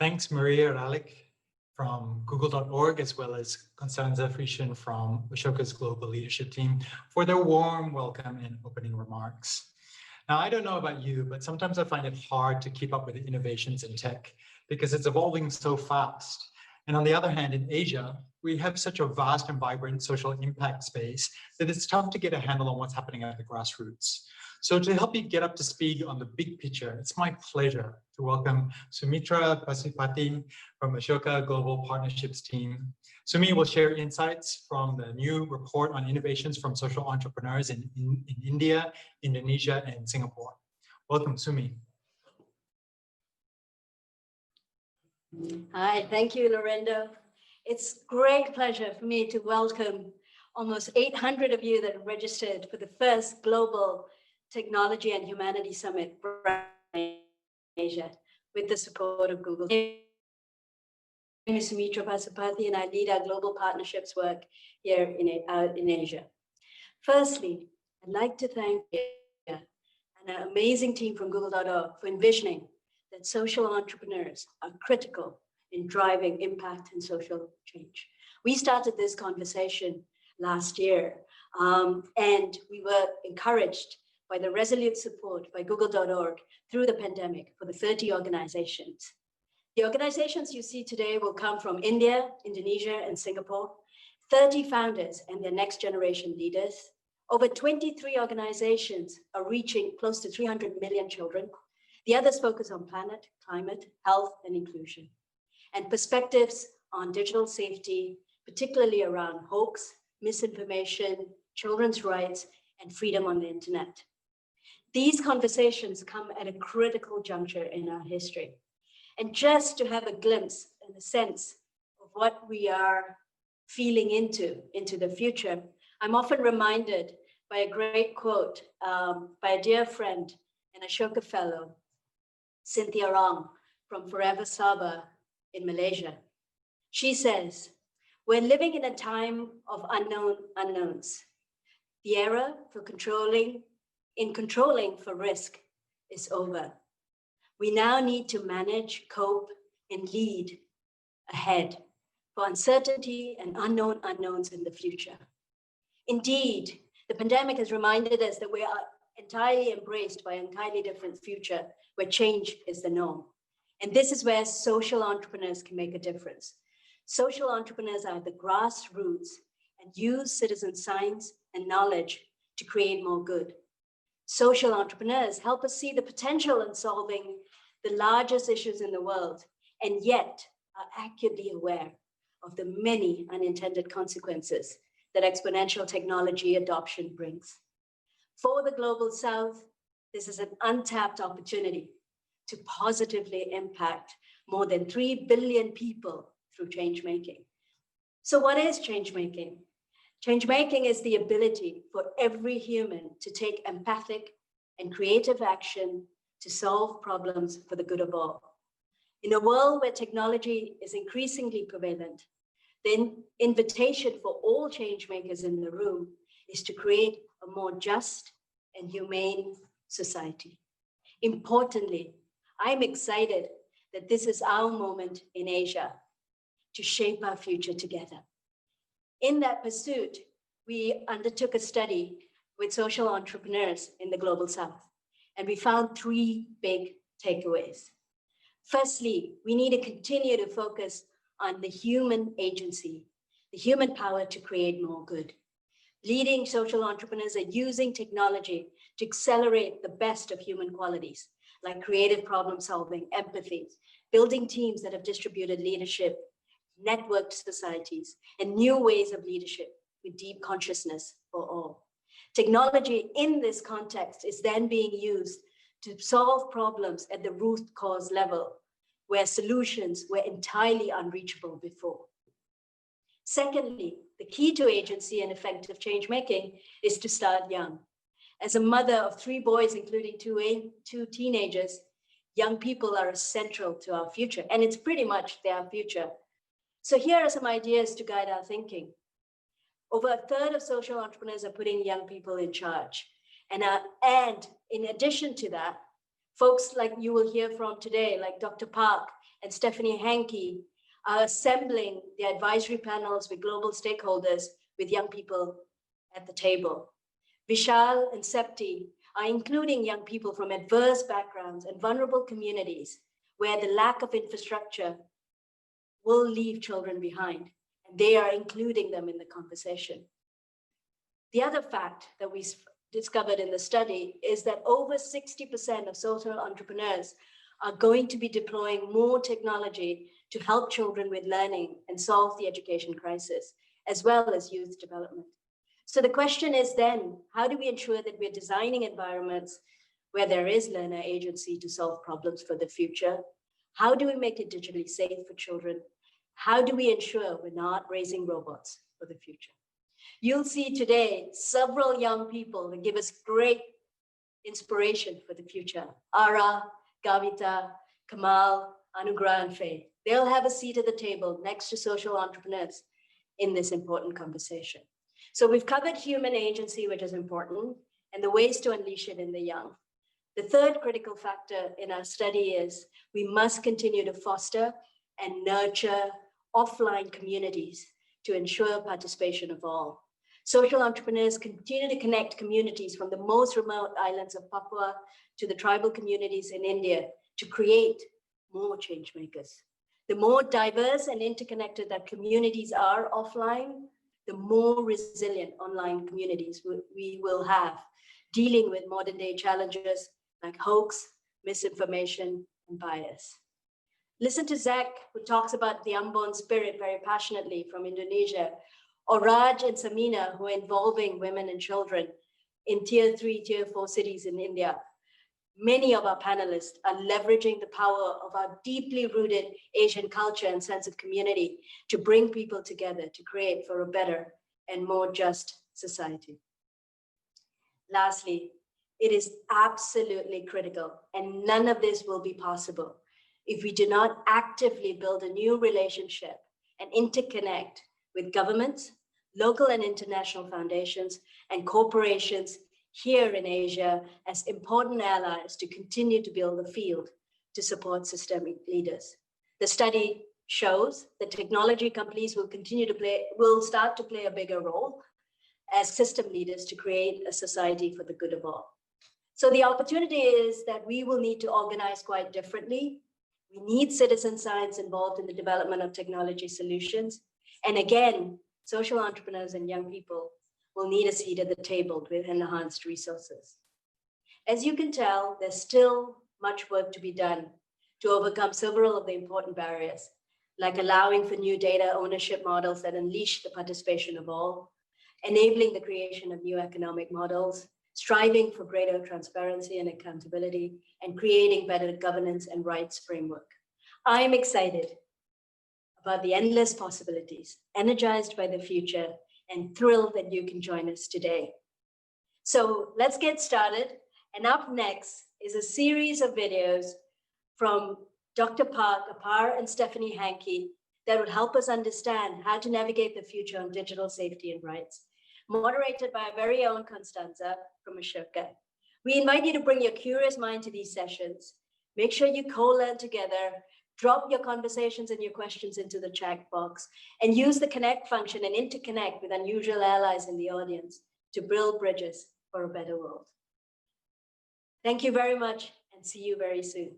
Thanks, Maria Ralik from google.org, as well as Constanza Friesen from Ashoka's Global Leadership Team for their warm welcome and opening remarks. Now, I don't know about you, but sometimes I find it hard to keep up with the innovations in tech because it's evolving so fast. And on the other hand, in Asia, we have such a vast and vibrant social impact space that it's tough to get a handle on what's happening at the grassroots. So to help you get up to speed on the big picture, it's my pleasure to welcome Sumitra Pasupathy from Ashoka Global Partnerships team. Sumi will share insights from the new report on innovations from social entrepreneurs in India, Indonesia, and Singapore. Welcome, Sumi. Hi, thank you, Lorendo. It's great pleasure for me to welcome almost 800 of you that registered for the first Global Technology and Humanity Summit in Asia with the support of Google. My name is Sumitra Pasupathy and I lead our global partnerships work here in Asia. Firstly, I'd like to thank you and an amazing team from google.org for envisioning that social entrepreneurs are critical in driving impact and social change. We started this conversation last year and we were encouraged by the resolute support by google.org through the pandemic for the 30 organizations. The organizations you see today will come from India, Indonesia, and Singapore, 30 founders and their next generation leaders. Over 23 organizations are reaching close to 300 million children. The others focus on planet, climate, health, and inclusion, and perspectives on digital safety, particularly around hoax, misinformation, children's rights, and freedom on the internet. These conversations come at a critical juncture in our history. And just to have a glimpse and a sense of what we are feeling into the future, I'm often reminded by a great quote by a dear friend and Ashoka fellow, Cynthia Rong from Forever Sabah in Malaysia. She says, "We're living in a time of unknown unknowns. The era for controlling for risk is over. We now need to manage, cope, and lead ahead for uncertainty and unknown unknowns in the future." Indeed, the pandemic has reminded us that we are entirely embraced by an entirely different future where change is the norm. And this is where social entrepreneurs can make a difference. Social entrepreneurs are the grassroots and use citizen science and knowledge to create more good. Social entrepreneurs help us see the potential in solving the largest issues in the world, and yet are acutely aware of the many unintended consequences that exponential technology adoption brings. For the Global South, this is an untapped opportunity to positively impact more than 3 billion people through change making. So what is change making? Change making is the ability for every human to take empathic and creative action to solve problems for the good of all. In a world where technology is increasingly prevalent, the invitation for all change makers in the room is to create a more just and humane society. Importantly, I'm excited that this is our moment in Asia to shape our future together. In that pursuit, we undertook a study with social entrepreneurs in the Global South, and we found 3 big takeaways. Firstly, we need to continue to focus on the human agency, the human power to create more good. Leading social entrepreneurs are using technology to accelerate the best of human qualities, like creative problem solving, empathy, building teams that have distributed leadership, networked societies, and new ways of leadership with deep consciousness for all. Technology in this context is then being used to solve problems at the root cause level, where solutions were entirely unreachable before. Secondly, the key to agency and effective change making is to start young. As a mother of 3 boys, including 2 teenagers, young people are central to our future, and it's pretty much their future. So here are some ideas to guide our thinking. Over a third of social entrepreneurs are putting young people in charge. And in addition to that, Folks like you will hear from today, like Dr. Park and Stephanie Hankey, are assembling the advisory panels with global stakeholders with young people at the table. Vishal and Septi are including young people from adverse backgrounds and vulnerable communities where the lack of infrastructure will leave children behind, and they are including them in the conversation. The other fact that we discovered in the study is that over 60% of social entrepreneurs are going to be deploying more technology to help children with learning and solve the education crisis, as well as youth development. So the question is then, how do we ensure that we're designing environments where there is learner agency to solve problems for the future? How do we make it digitally safe for children? How do we ensure we're not raising robots for the future? You'll see today several young people that give us great inspiration for the future. Ara, Gavita, Kamal, Anugrah, and Faye. They'll have a seat at the table next to social entrepreneurs in this important conversation. So we've covered human agency, which is important, and the ways to unleash it in the young. The third critical factor in our study is we must continue to foster and nurture offline communities to ensure participation of all. Social entrepreneurs continue to connect communities from the most remote islands of Papua to the tribal communities in India to create more change makers. The more diverse and interconnected that communities are offline, the more resilient online communities we will have, dealing with modern day challenges like hoax, misinformation, and bias. Listen to Zach, who talks about the unborn spirit very passionately from Indonesia, or Raj and Samina, who are involving women and children in tier 3, tier 4 cities in India. Many of our panelists are leveraging the power of our deeply rooted Asian culture and sense of community to bring people together to create for a better and more just society. Lastly, it is absolutely critical, and none of this will be possible if we do not actively build a new relationship and interconnect with governments, local and international foundations, and corporations here in Asia as important allies to continue to build the field to support systemic leaders. The study shows that technology companies will start to play a bigger role as system leaders to create a society for the good of all. So the opportunity is that we will need to organize quite differently. We need citizen science involved in the development of technology solutions. And again, social entrepreneurs and young people will need a seat at the table with enhanced resources. As you can tell, there's still much work to be done to overcome several of the important barriers, like allowing for new data ownership models that unleash the participation of all, enabling the creation of new economic models, striving for greater transparency and accountability, and creating better governance and rights framework. I'm excited about the endless possibilities, energized by the future, and thrilled that you can join us today. So let's get started. And up next is a series of videos from Dr. Park, Apar, and Stephanie Hankey that would help us understand how to navigate the future on digital safety and rights, moderated by our very own Constanza from Ashoka. We invite you to bring your curious mind to these sessions. Make sure you co-learn together, drop your conversations and your questions into the chat box, and use the connect function and interconnect with unusual allies in the audience to build bridges for a better world. Thank you very much and see you very soon.